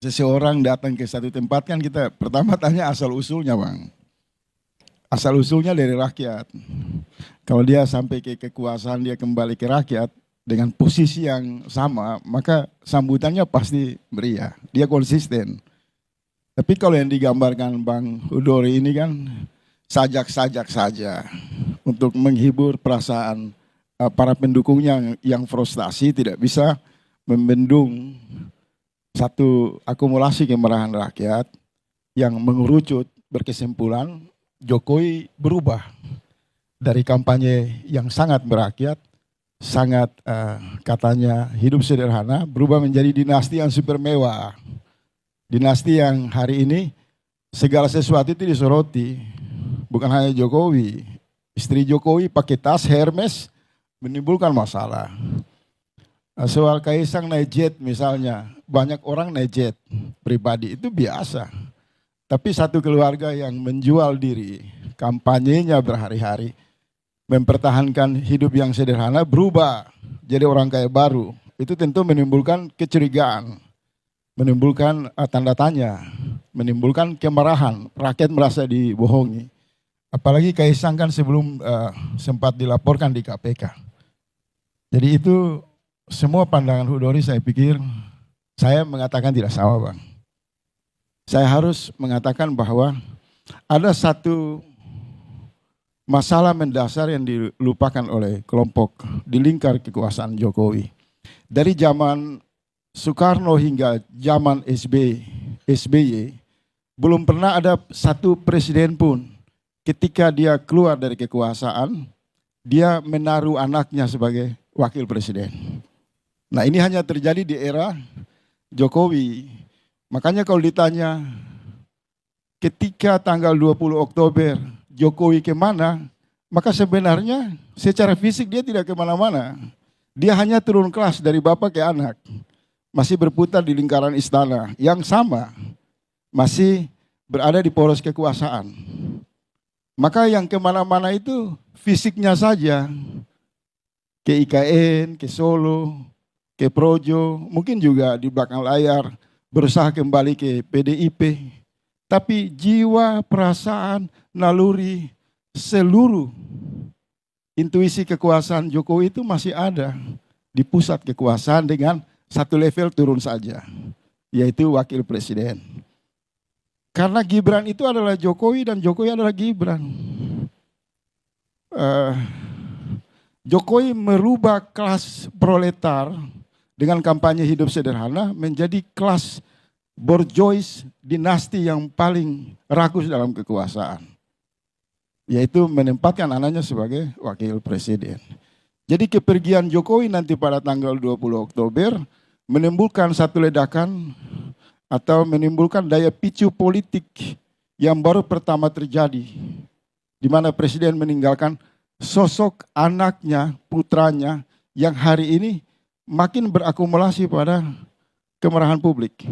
seseorang datang ke satu tempat kan kita pertama tanya asal usulnya bang. Asal usulnya dari rakyat. Kalau dia sampai ke kekuasaan dia kembali ke rakyat dengan posisi yang sama, maka sambutannya pasti meriah. Dia konsisten. Tapi kalau yang digambarkan Bang Hudori ini kan sajak-sajak saja untuk menghibur perasaan para pendukungnya yang frustasi, tidak bisa membendung satu akumulasi kemarahan rakyat yang mengerucut berkesimpulan Jokowi berubah dari kampanye yang sangat merakyat, sangat katanya hidup sederhana, berubah menjadi dinasti yang super mewah. Dinasti yang hari ini segala sesuatu itu disoroti. Bukan hanya Jokowi. Istri Jokowi pakai tas Hermes menimbulkan masalah. Soal Kaisang naik jet misalnya. Banyak orang naik jet pribadi itu biasa. Tapi satu keluarga yang menjual diri, kampanyenya berhari-hari, mempertahankan hidup yang sederhana, berubah jadi orang kaya baru. Itu tentu menimbulkan kecurigaan. Menimbulkan tanda tanya, menimbulkan kemarahan, rakyat merasa dibohongi. Apalagi Kaisang kan sebelum sempat dilaporkan di KPK. Jadi itu semua pandangan Hudori saya pikir, saya mengatakan tidak sama bang. Saya harus mengatakan bahwa ada satu masalah mendasar yang dilupakan oleh kelompok di lingkar kekuasaan Jokowi. Dari zaman Soekarno hingga zaman SBY, belum pernah ada satu presiden pun ketika dia keluar dari kekuasaan, dia menaruh anaknya sebagai wakil presiden. Nah ini hanya terjadi di era Jokowi. Makanya kalau ditanya ketika tanggal 20 Oktober Jokowi kemana, maka sebenarnya secara fisik dia tidak kemana-mana. Dia hanya turun kelas dari bapak ke anak. Masih berputar di lingkaran istana yang sama, masih berada di poros kekuasaan. Maka yang kemana-mana itu fisiknya saja, ke IKN, ke Solo, ke Projo, mungkin juga di belakang layar berusaha kembali ke PDIP. Tapi jiwa, perasaan, naluri, seluruh intuisi kekuasaan Jokowi itu masih ada di pusat kekuasaan dengan satu level turun saja, yaitu wakil presiden. Karena Gibran itu adalah Jokowi dan Jokowi adalah Gibran. Jokowi merubah kelas proletar dengan kampanye hidup sederhana menjadi kelas borjois, dinasti yang paling rakus dalam kekuasaan. Yaitu menempatkan anaknya sebagai wakil presiden. Jadi kepergian Jokowi nanti pada tanggal 20 Oktober menimbulkan satu ledakan atau menimbulkan daya picu politik yang baru pertama terjadi. Di mana presiden meninggalkan sosok anaknya, putranya yang hari ini makin berakumulasi pada kemarahan publik.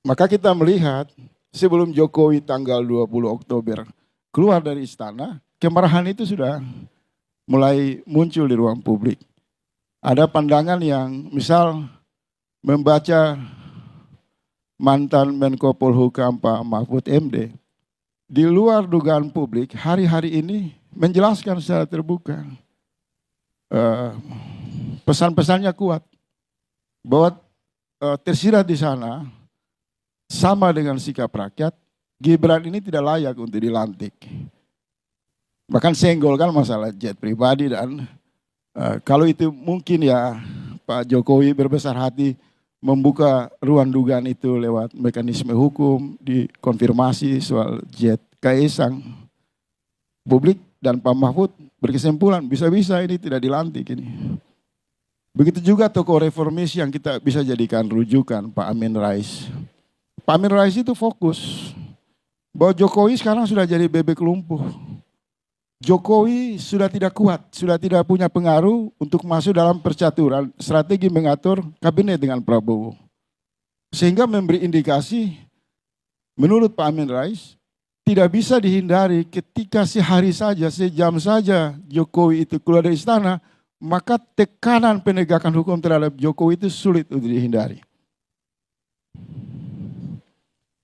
Maka kita melihat sebelum Jokowi tanggal 20 Oktober keluar dari istana, kemarahan itu sudah mulai muncul di ruang publik. Ada pandangan yang misal membaca mantan Menko Polhukam Pak Mahfud MD di luar dugaan publik hari-hari ini menjelaskan secara terbuka. Pesan-pesannya kuat bahwa tersirat di sana sama dengan sikap rakyat, Gibran ini tidak layak untuk dilantik. Bahkan senggol kan masalah jet pribadi dan kalau itu mungkin ya Pak Jokowi berbesar hati membuka ruang dugaan itu lewat mekanisme hukum, dikonfirmasi soal jet Kaisang. Publik dan Pak Mahfud berkesimpulan bisa-bisa ini tidak dilantik ini. Begitu juga tokoh reformis yang kita bisa jadikan rujukan Pak Amin Rais. Pak Amin Rais itu fokus bahwa Jokowi sekarang sudah jadi bebek lumpuh. Jokowi sudah tidak kuat, sudah tidak punya pengaruh untuk masuk dalam percaturan strategi mengatur kabinet dengan Prabowo. Sehingga memberi indikasi menurut Pak Amin Rais tidak bisa dihindari ketika sehari saja, sejam saja Jokowi itu keluar dari istana, maka tekanan penegakan hukum terhadap Jokowi itu sulit untuk dihindari.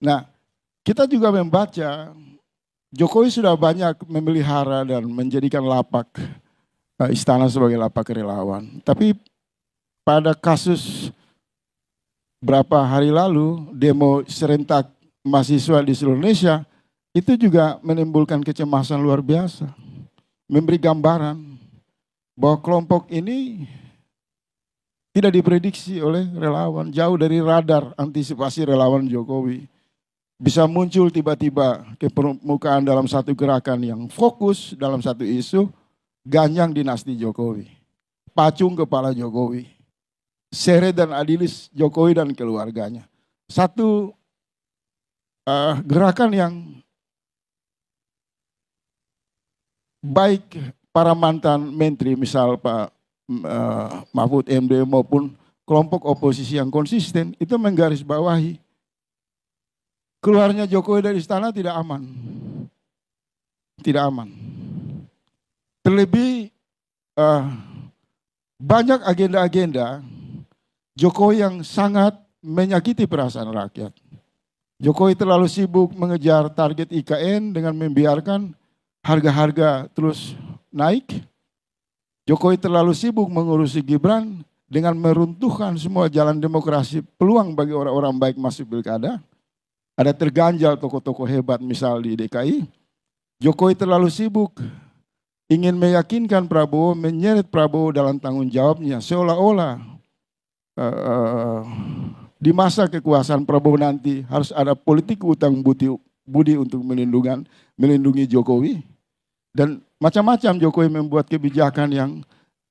Nah, kita juga membaca Jokowi sudah banyak memelihara dan menjadikan lapak istana sebagai lapak relawan. Tapi pada kasus berapa hari lalu demo serentak mahasiswa di seluruh Indonesia itu juga menimbulkan kecemasan luar biasa. Memberi gambaran bahwa kelompok ini tidak diprediksi oleh relawan, jauh dari radar antisipasi relawan Jokowi. Bisa muncul tiba-tiba ke permukaan dalam satu gerakan yang fokus dalam satu isu, ganjang dinasti Jokowi, pacung kepala Jokowi, seret dan adilis Jokowi dan keluarganya. Satu gerakan yang baik para mantan menteri, misal Pak Mahfud MD maupun kelompok oposisi yang konsisten, itu menggarisbawahi keluarnya Jokowi dari istana tidak aman. Tidak aman. Terlebih banyak agenda-agenda Jokowi yang sangat menyakiti perasaan rakyat. Jokowi terlalu sibuk mengejar target IKN dengan membiarkan harga-harga terus naik. Jokowi terlalu sibuk mengurusi Gibran dengan meruntuhkan semua jalan demokrasi, peluang bagi orang-orang baik masuk pilkada. Ada terganjal tokoh-tokoh hebat misal di DKI. Jokowi terlalu sibuk ingin meyakinkan Prabowo, menyeret Prabowo dalam tanggung jawabnya. Seolah-olah di masa kekuasaan Prabowo nanti harus ada politik utang budi untuk melindungi Jokowi. Dan macam-macam Jokowi membuat kebijakan yang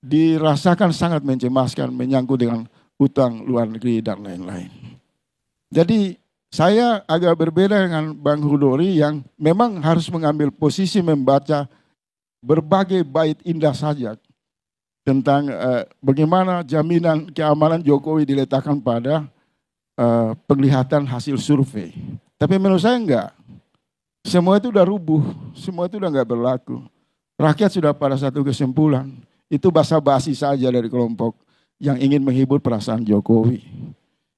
dirasakan sangat mencemaskan, menyangkut dengan utang luar negeri dan lain-lain. Jadi saya agak berbeda dengan Bang Hudori yang memang harus mengambil posisi membaca berbagai bait indah saja tentang bagaimana jaminan keamanan Jokowi diletakkan pada penglihatan hasil survei. Tapi menurut saya enggak. Semua itu udah rubuh, semua itu udah enggak berlaku. Rakyat sudah pada satu kesimpulan. Itu basa-basi saja dari kelompok yang ingin menghibur perasaan Jokowi.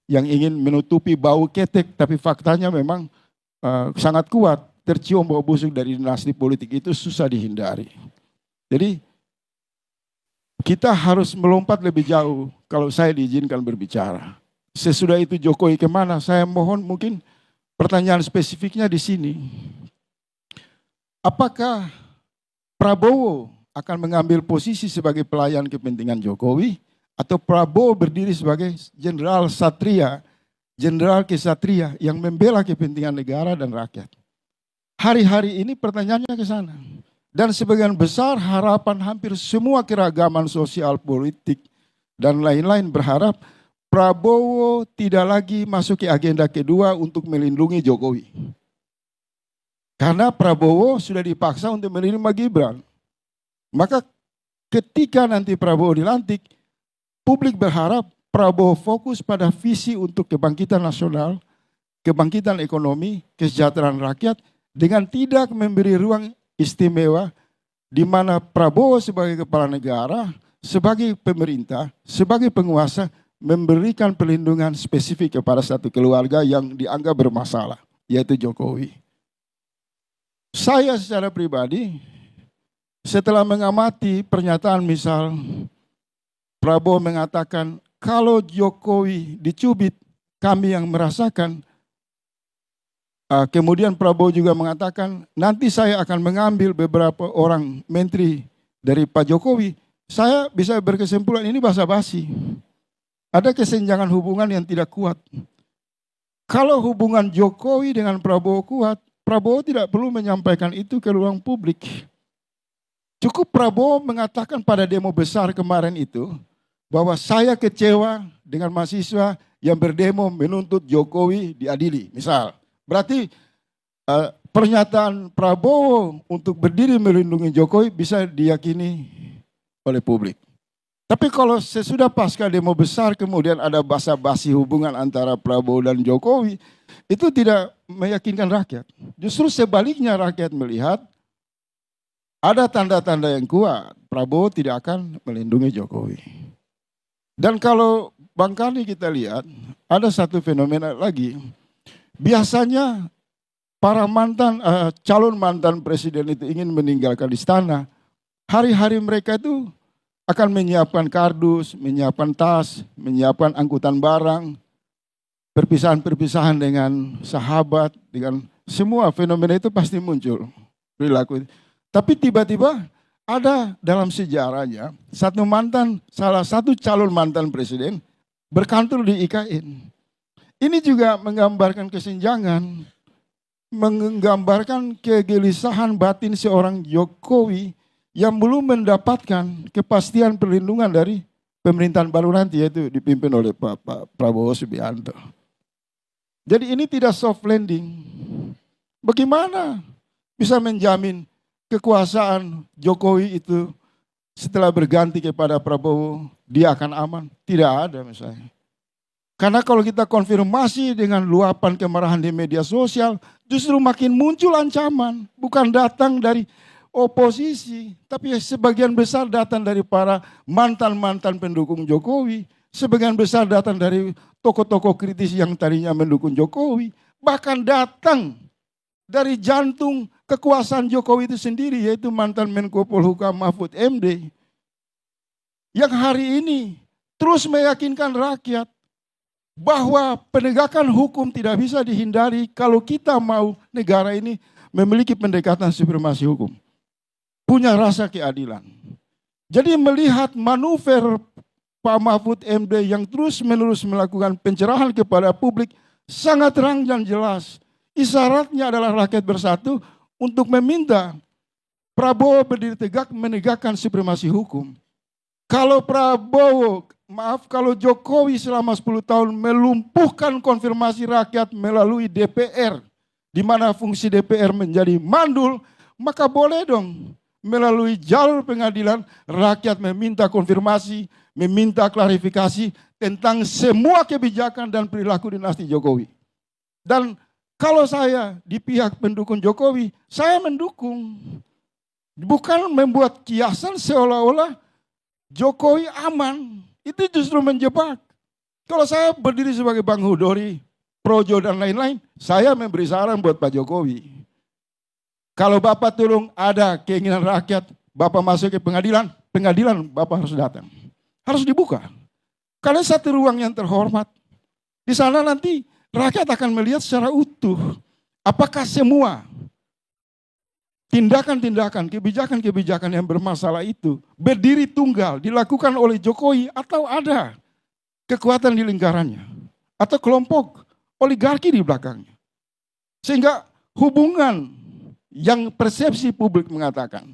Yang ingin menutupi bau ketek, tapi faktanya memang sangat kuat. Tercium bau busuk dari dinasti politik itu susah dihindari. Jadi kita harus melompat lebih jauh kalau saya diizinkan berbicara. Sesudah itu Jokowi kemana? Saya mohon mungkin pertanyaan spesifiknya di sini. Apakah Prabowo akan mengambil posisi sebagai pelayan kepentingan Jokowi? Atau Prabowo berdiri sebagai jenderal satria, jenderal kesatria yang membela kepentingan negara dan rakyat. Hari-hari ini pertanyaannya ke sana. Dan sebagian besar harapan hampir semua keragaman sosial politik dan lain-lain berharap Prabowo tidak lagi masuk ke agenda kedua untuk melindungi Jokowi. Karena Prabowo sudah dipaksa untuk menerima Gibran. Maka ketika nanti Prabowo dilantik, publik berharap Prabowo fokus pada visi untuk kebangkitan nasional, kebangkitan ekonomi, kesejahteraan rakyat dengan tidak memberi ruang istimewa di mana Prabowo sebagai kepala negara, sebagai pemerintah, sebagai penguasa memberikan perlindungan spesifik kepada satu keluarga yang dianggap bermasalah, yaitu Jokowi. Saya secara pribadi setelah mengamati pernyataan misal Prabowo mengatakan, kalau Jokowi dicubit, kami yang merasakan. Kemudian Prabowo juga mengatakan, nanti saya akan mengambil beberapa orang menteri dari Pak Jokowi. Saya bisa berkesimpulan ini basa-basi. Ada kesenjangan hubungan yang tidak kuat. Kalau hubungan Jokowi dengan Prabowo kuat, Prabowo tidak perlu menyampaikan itu ke ruang publik. Cukup Prabowo mengatakan pada demo besar kemarin itu, bahwa saya kecewa dengan mahasiswa yang berdemo menuntut Jokowi diadili. Misal, berarti pernyataan Prabowo untuk berdiri melindungi Jokowi bisa diyakini oleh publik. Tapi kalau sesudah pasca demo besar kemudian ada basa-basi hubungan antara Prabowo dan Jokowi, itu tidak meyakinkan rakyat. Justru sebaliknya rakyat melihat ada tanda-tanda yang kuat, Prabowo tidak akan melindungi Jokowi. Dan kalau Bang Karni kita lihat, ada satu fenomena lagi. Biasanya para calon mantan presiden itu ingin meninggalkan istana. Hari-hari mereka itu akan menyiapkan kardus, menyiapkan tas, menyiapkan angkutan barang, perpisahan-perpisahan dengan sahabat, dengan semua fenomena itu pasti muncul perilaku. Tapi tiba-tiba ada dalam sejarahnya salah satu calon mantan presiden berkantor di IKN. Ini juga menggambarkan kesenjangan, menggambarkan kegelisahan batin seorang Jokowi yang belum mendapatkan kepastian perlindungan dari pemerintahan baru nanti, yaitu dipimpin oleh Pak Prabowo Subianto. Jadi ini tidak soft landing. Bagaimana bisa menjamin kekuasaan Jokowi itu setelah berganti kepada Prabowo dia akan aman? Tidak ada misalnya. Karena kalau kita konfirmasi dengan luapan kemarahan di media sosial, justru makin muncul ancaman. Bukan datang dari oposisi, tapi sebagian besar datang dari para mantan-mantan pendukung Jokowi. Sebagian besar datang dari tokoh-tokoh kritis yang tadinya mendukung Jokowi. Bahkan datang dari jantung kekuasaan Jokowi itu sendiri, yaitu mantan Menko Polhukam Mahfud MD. Yang hari ini terus meyakinkan rakyat bahwa penegakan hukum tidak bisa dihindari kalau kita mau negara ini memiliki pendekatan supremasi hukum. Punya rasa keadilan. Jadi melihat manuver Pak Mahfud MD yang terus-menerus melakukan pencerahan kepada publik sangat terang dan jelas. Isyaratnya adalah rakyat bersatu untuk meminta Prabowo berdiri tegak menegakkan supremasi hukum. Kalau Jokowi selama 10 tahun melumpuhkan konfirmasi rakyat melalui DPR, di mana fungsi DPR menjadi mandul, maka boleh dong melalui jalur pengadilan rakyat meminta konfirmasi, meminta klarifikasi tentang semua kebijakan dan perilaku dinasti Jokowi. Dan kalau saya di pihak pendukung Jokowi, saya mendukung. Bukan membuat kiasan seolah-olah Jokowi aman. Itu justru menjebak. Kalau saya berdiri sebagai Bang Hudori, Projo dan lain-lain, saya memberi saran buat Pak Jokowi. Kalau Bapak tolong ada keinginan rakyat, Bapak masuk ke pengadilan, pengadilan Bapak harus datang. Harus dibuka. Karena satu ruang yang terhormat. Di sana nanti rakyat akan melihat secara utuh. Apakah semua tindakan-tindakan, kebijakan-kebijakan yang bermasalah itu berdiri tunggal dilakukan oleh Jokowi atau ada kekuatan di lingkarannya atau kelompok oligarki di belakangnya. Sehingga hubungan yang persepsi publik mengatakan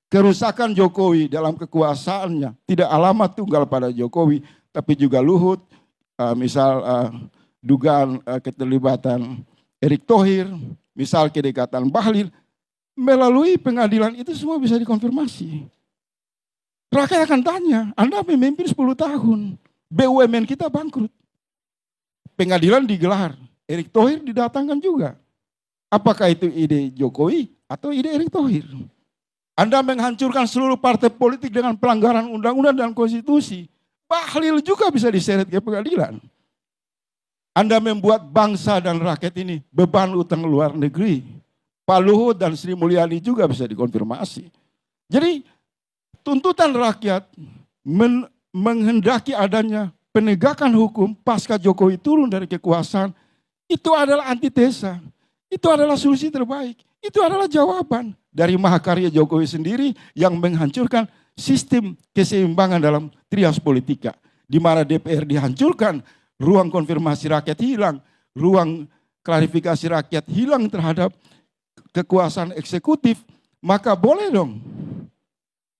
kerusakan Jokowi dalam kekuasaannya tidak alamat tunggal pada Jokowi, tapi juga Luhut, dugaan keterlibatan Erick Thohir, misal kedekatan Bahlil. Melalui pengadilan itu semua bisa dikonfirmasi. Rakyat akan tanya, Anda memimpin 10 tahun, BUMN kita bangkrut. Pengadilan digelar, Erick Thohir didatangkan juga. Apakah itu ide Jokowi atau ide Erick Thohir? Anda menghancurkan seluruh partai politik dengan pelanggaran undang-undang dan konstitusi. Bahlil juga bisa diseret ke pengadilan. Anda membuat bangsa dan rakyat ini beban utang luar negeri. Pak Luhut dan Sri Mulyani juga bisa dikonfirmasi. Jadi tuntutan rakyat menghendaki adanya penegakan hukum pasca Jokowi turun dari kekuasaan, itu adalah antitesa. Itu adalah solusi terbaik. Itu adalah jawaban dari mahakarya Jokowi sendiri yang menghancurkan sistem keseimbangan dalam trias politika. Di mana DPR dihancurkan, ruang konfirmasi rakyat hilang, ruang klarifikasi rakyat hilang terhadap kekuasaan eksekutif, maka boleh dong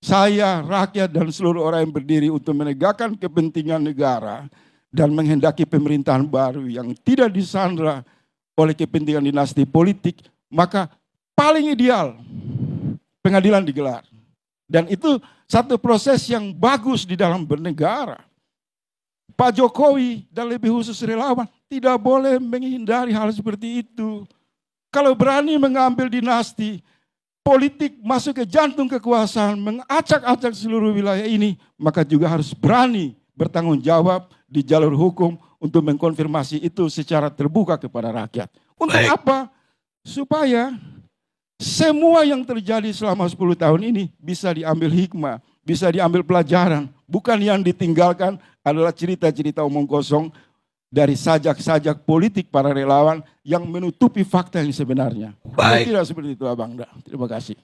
saya, rakyat dan seluruh orang yang berdiri untuk menegakkan kepentingan negara dan menghendaki pemerintahan baru yang tidak disandra oleh kepentingan dinasti politik, maka paling ideal pengadilan digelar. Dan itu satu proses yang bagus di dalam bernegara. Pak Jokowi dan lebih khusus relawan tidak boleh menghindari hal seperti itu. Kalau berani mengambil dinasti politik masuk ke jantung kekuasaan, mengacak-acak seluruh wilayah ini, maka juga harus berani bertanggung jawab di jalur hukum untuk mengkonfirmasi itu secara terbuka kepada rakyat. Untuk apa? Supaya semua yang terjadi selama 10 tahun ini bisa diambil hikmah, bisa diambil pelajaran. Bukan yang ditinggalkan adalah cerita-cerita omong kosong dari sajak-sajak politik para relawan yang menutupi fakta yang sebenarnya. Tidak seperti itu, Abang. Terima kasih.